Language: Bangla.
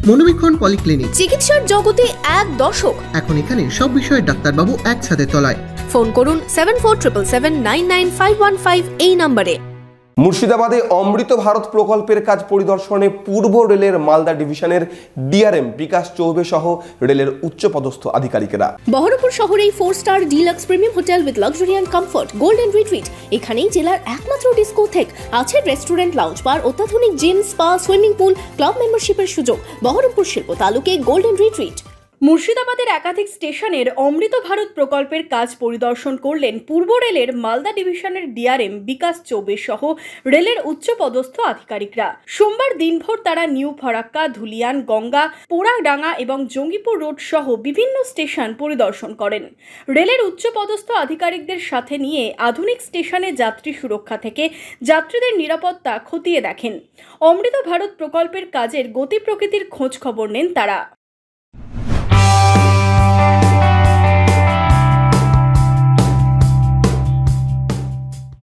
মনোবীক্ষণ পলিক্লিনিক, চিকিৎসার জগতে এক দশক। এখন এখানে সব বিষয়ে ডাক্তারবাবু একসাথে তলায়। ফোন করুন 7477799515 এই নম্বরে। মুর্শিদাবাদে অমৃত ভারত প্রকল্পের কাজ পরিদর্শনে পূর্ব রেলের মালদা ডিভিশনের ডিআরএম বিকাশ চৌবে সহ রেলের উচ্চপদস্থ আধিকারিকেরা। বহরমপুর শহরেই 4 star deluxe premium hotel with luxury and comfort golden retreat. এখানেই জেলার একমাত্র ডিস্কোথেক, আছে রেস্টুরেন্ট, লাউঞ্জ বার, অত্যাধুনিক gym, spa, swimming pool, club মেম্বারশিপের সুযোগ। বহরমপুর শিল্প তালুকে গোল্ডেন রিট্রিট। মুর্শিদাবাদের একাধিক স্টেশনের অমৃত ভারত প্রকল্পের কাজ পরিদর্শন করলেন পূর্ব রেলের মালদা ডিভিশনের ডিআরএম বিকাশ চৌবে সহ রেলের উচ্চপদস্থ আধিকারিকরা। সোমবার দিনভর তারা নিউ ফরাক্কা, ধুলিয়ান, গঙ্গা, পোড়াডাঙ্গা এবং জঙ্গিপুর রোড সহ বিভিন্ন স্টেশন পরিদর্শন করেন। রেলের উচ্চপদস্থ আধিকারিকদের সাথে নিয়ে আধুনিক স্টেশনে যাত্রী সুরক্ষা থেকে যাত্রীদের নিরাপত্তা খতিয়ে দেখেন। অমৃত ভারত প্রকল্পের কাজের গতি প্রকৃতির খোঁজ খবর নেন তারা।